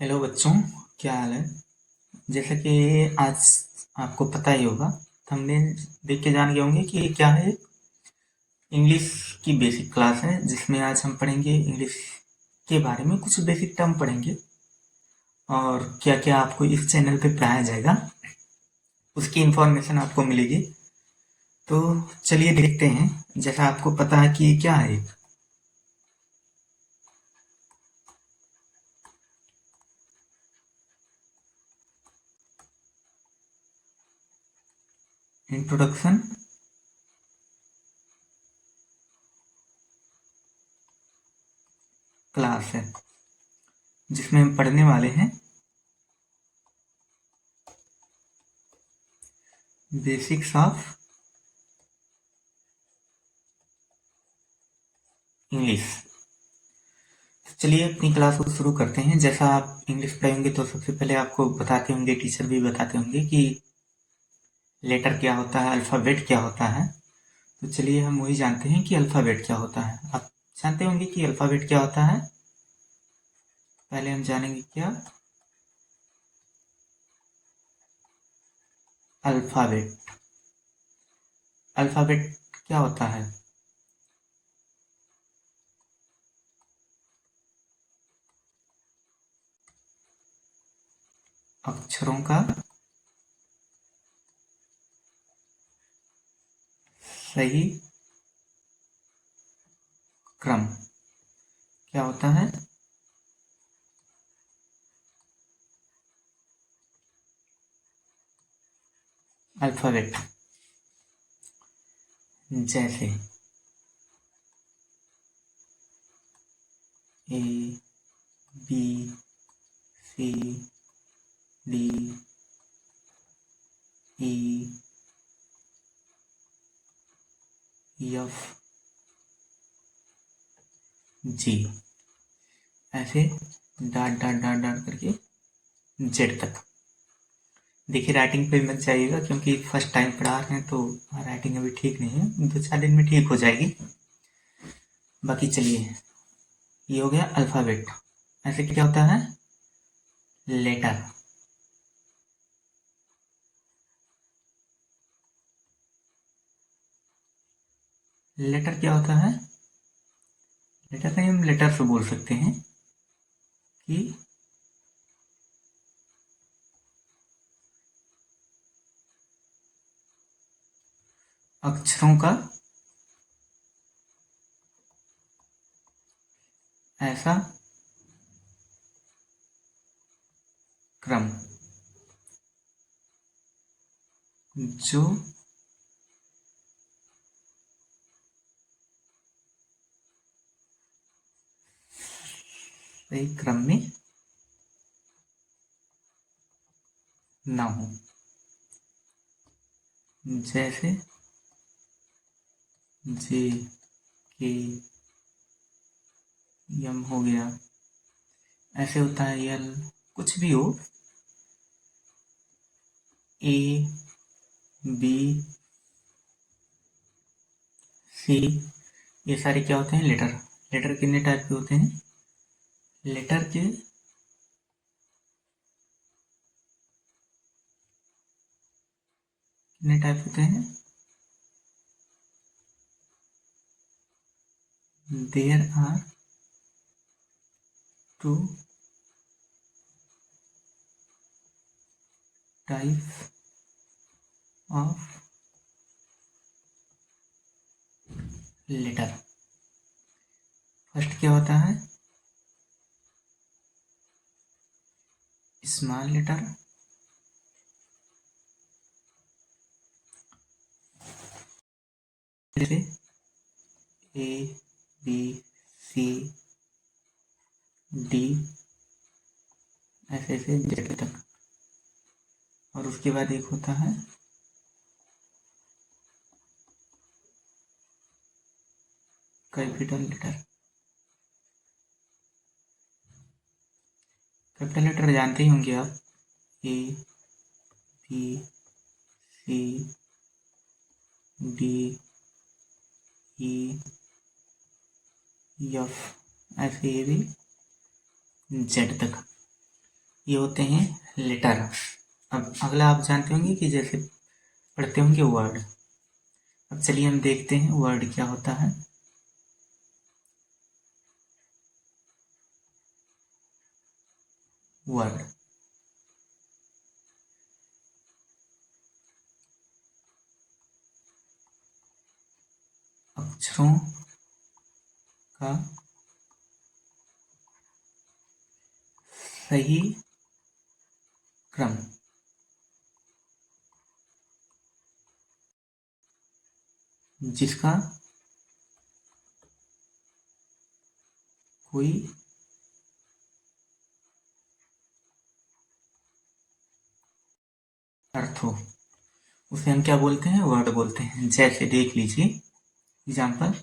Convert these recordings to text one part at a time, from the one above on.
Hello बच्चों, क्या हाल है। जैसा कि आज आपको पता ही होगा, थंबनेल देख के जान गए होंगे कि ये क्या है। इंग्लिश की बेसिक क्लास है जिसमें आज हम पढ़ेंगे इंग्लिश के बारे में, कुछ बेसिक टर्म पढ़ेंगे और क्या क्या आपको इस चैनल पे पढ़ाया जाएगा उसकी इंफॉर्मेशन आपको मिलेगी। तो चलिए देखते हैं। जैसा आपको पता है कि ये क्या है। इंट्रोडक्शन क्लास है जिसमें हम पढ़ने वाले हैं बेसिक्स ऑफ इंग्लिश। चलिए अपनी क्लास को शुरू करते हैं। जैसा आप इंग्लिश पढ़ेंगे तो सबसे पहले आपको बताते होंगे, टीचर भी बताते होंगे कि लेटर क्या होता है, अल्फ़ाबेट क्या होता है। तो चलिए हम वही जानते हैं कि अल्फ़ाबेट क्या होता है। आप जानते होंगे कि अल्फ़ाबेट क्या होता है। पहले हम जानेंगे क्या अल्फ़ाबेट। अल्फ़ाबेट क्या होता है। अक्षरों का सही क्रम क्या होता है। अल्फ़ाबेट। जैसे ए, बी, सी, डी, ई, एफ, जी, ऐसे डाट डाट डाट डाट करके जेड तक। देखिए राइटिंग पे मत जाइएगा क्योंकि फर्स्ट टाइम पढ़ा रहे हैं तो राइटिंग अभी ठीक नहीं है, 2-4 दिन में ठीक हो जाएगी। बाकी चलिए, ये हो गया अल्फ़ाबेट। ऐसे क्या होता है लेटर। लेटर क्या होता है। लेटर नहीं, हम लेटर से बोल सकते हैं कि अक्षरों का ऐसा क्रम जो सही क्रम में ना हो। जैसे जे, के, यम हो गया। ऐसे होता है यल, कुछ भी हो। ए, बी, सी, ये सारे क्या होते हैं लेटर। लेटर कितने टाइप के होते हैं। लेटर के कितने टाइप होते हैं। There are two type of letter. First क्या होता है स्मॉल लेटर। जैसे ए, बी, सी, डी, ऐसे ऐसे जेड तक। और उसके बाद एक होता है कैपिटल लेटर। कैपिटल लेटर जानते ही होंगे आप। ए, बी, सी, डी, ई, एफ, ऐसे ये भी जेड तक। ये होते हैं लेटर। अब अगला आप जानते होंगे कि जैसे पढ़ते होंगे वर्ड। अब चलिए हम देखते हैं वर्ड क्या होता है। वर्ड अक्षरों का सही क्रम जिसका कोई अर्थ हो, उसे हम क्या बोलते हैं? वर्ड बोलते हैं। जैसे देख लीजिए एग्जाम्पल,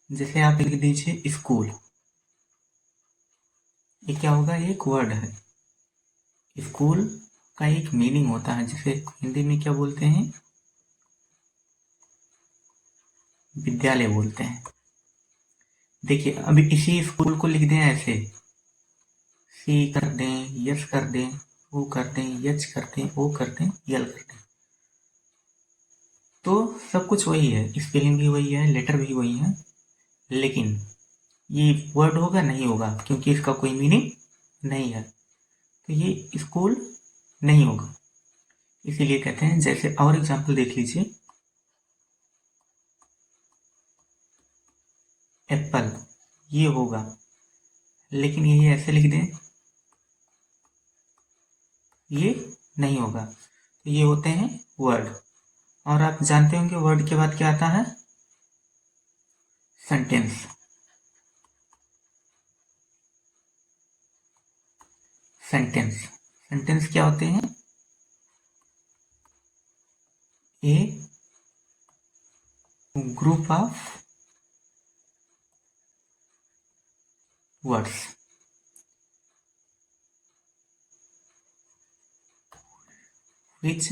जैसे आप लिख दीजिए स्कूल। ये क्या होगा? ये एक वर्ड है। स्कूल का एक मीनिंग होता है जिसे हिंदी में क्या बोलते हैं? विद्यालय बोलते हैं। देखिए अभी इसी स्कूल को लिख दें ऐसे, सी कर दें, यस कर दें, ओ कर दें, यच कर दें, ओ कर दें, यल कर दें, तो सब कुछ वही है, स्पेलिंग भी वही है, लेटर भी वही है, लेकिन ये वर्ड होगा? नहीं होगा, क्योंकि इसका कोई मीनिंग नहीं है, तो ये स्कूल नहीं होगा। इसीलिए कहते हैं, जैसे और एग्जाम्पल देख लीजिए, एप्पल ये होगा, लेकिन ये ऐसे लिख दें, ये नहीं होगा। तो ये होते हैं वर्ड। और आप जानते होंगे वर्ड के बाद क्या आता है? सेंटेंस। सेंटेंस सेंटेंस क्या होते हैं? A group of words which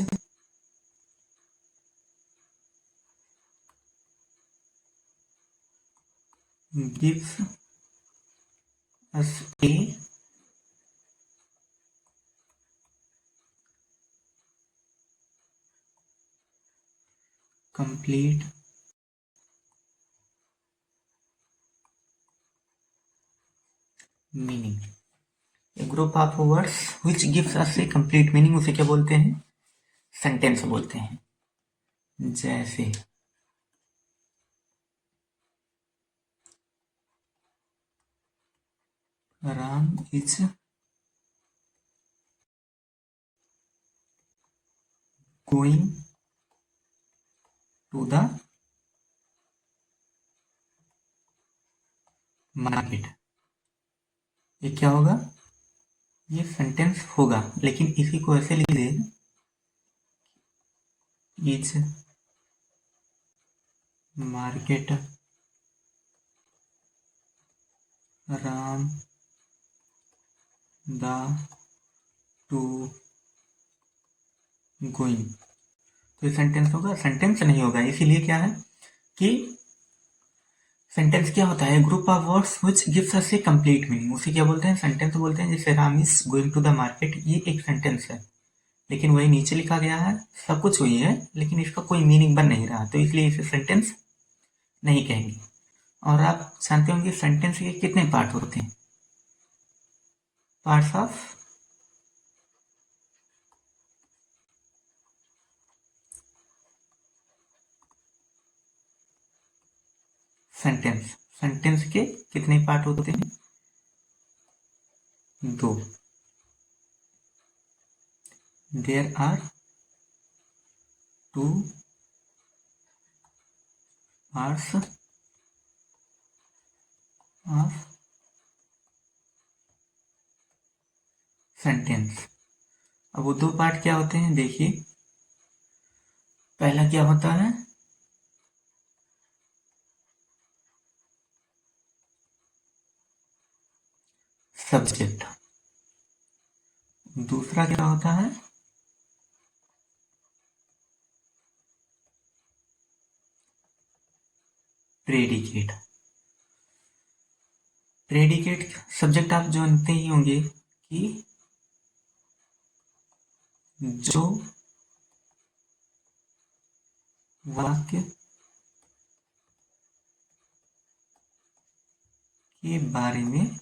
gives us a complete meaning। A group of words which gives us a complete meaning, उसे क्या बोलते हैं? सेंटेंस बोलते हैं। जैसे Ram is going to the market. ये क्या होगा? ये सेंटेंस होगा, लेकिन इसी को ऐसे लिख दे, is market Ram the to going. तो ये सेंटेंस होगा? सेंटेंस नहीं होगा। इसीलिए क्या है कि सेंटेंस क्या होता है? Group of words which gives us a complete meaning, उसे क्या बोलते हैं? सेंटेंस बोलते हैं। जैसे Ram is going to the market, ये एक सेंटेंस है, लेकिन वही नीचे लिखा गया है, सब कुछ वही है, लेकिन इसका कोई मीनिंग बन नहीं रहा, तो इसलिए इसे सेंटेंस नहीं कहेंगे। और आप जानते होंगे सेंटेंस के कितने पार्ट होते हैं? Parts of sentence. सेंटेंस के कितने पार्ट होते हैं? दो। There are two parts of sentence. अब वो दो पार्ट क्या होते हैं? देखिए पहला क्या होता है? सब्जेक्ट। दूसरा क्या होता है? प्रेडिकेट। प्रेडिकेट सब्जेक्ट आप जानते ही होंगे कि जो वाक्य के बारे में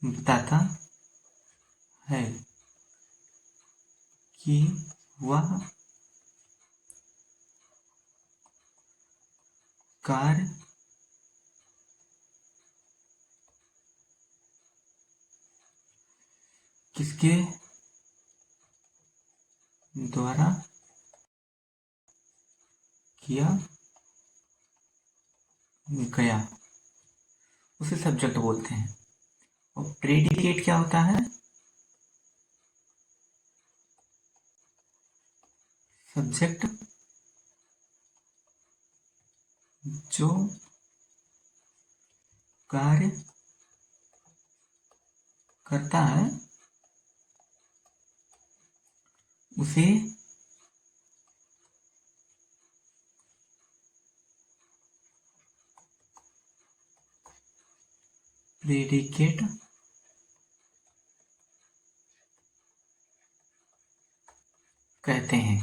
बताता है कि वह कार्य किसके द्वारा किया गया, उसे सब्जेक्ट बोलते हैं। और प्रेडिकेट क्या होता है? सब्जेक्ट जो कार्य करता है उसे प्रेडिकेट कहते हैं।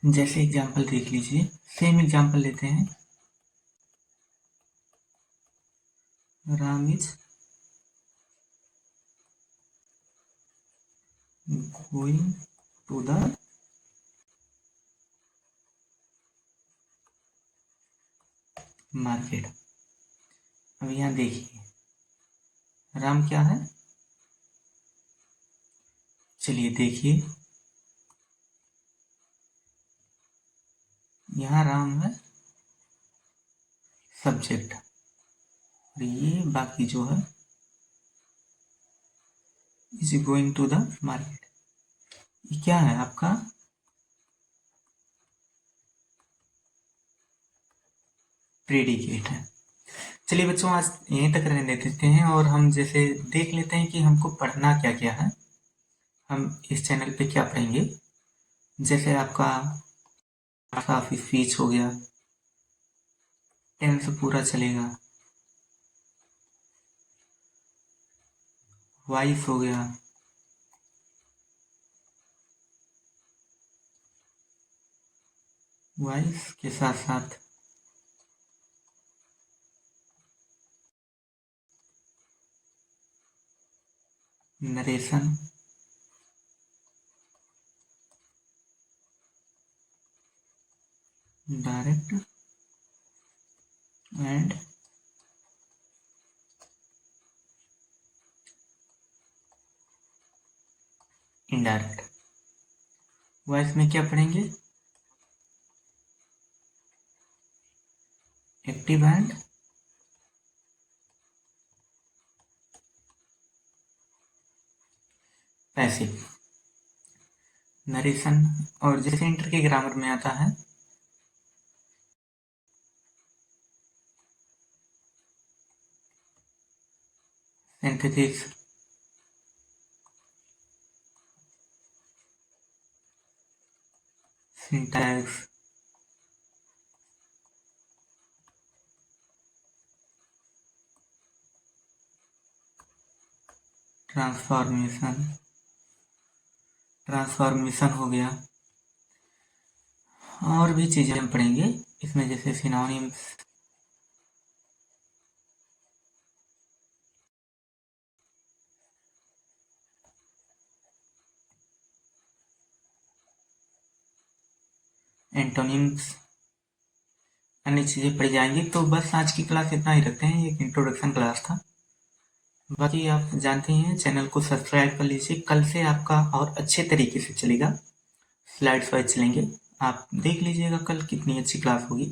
जैसे एग्जाम्पल देख लीजिए, सेम एग्जाम्पल लेते हैं। Ram is going to the market. अब यहाँ देखिए, राम क्या है? चलिए देखिए, यहाँ राम है सब्जेक्ट, और ये बाकी जो है is going to the market, ये क्या है आपका? प्रेडिकेट है। चलिए बच्चों, आज यहीं तक रहने देते हैं और हम जैसे देख लेते हैं कि हमको पढ़ना क्या क्या है। हम इस चैनल पे क्या पढ़ेंगे, जैसे आपका काफी स्पीच हो गया, टेंस पूरा चलेगा, वॉइस हो गया, वॉइस के साथ साथ narration, direct and indirect. Voice में क्या पढ़ेंगे? Active and passive. नरेशन, और जैसे इंटर के ग्रामर में आता है सिंथेसिस, सिंटैक्स, ट्रांसफॉर्मेशन, ट्रांसफॉर्मेशन हो गया, और भी चीजें हम पढ़ेंगे इसमें, जैसे सिनोनिम्स, एंटोनिम्स, अन्य चीजें पढ़ी जाएंगी। तो बस आज की क्लास इतना ही रखते हैं, एक इंट्रोडक्शन क्लास था। बाकी आप जानते हैं, चैनल को सब्सक्राइब कर लीजिए, कल से आपका और अच्छे तरीके से चलेगा, स्लाइड्स वाइज चलेंगे। आप देख लीजिएगा कल कितनी अच्छी क्लास होगी।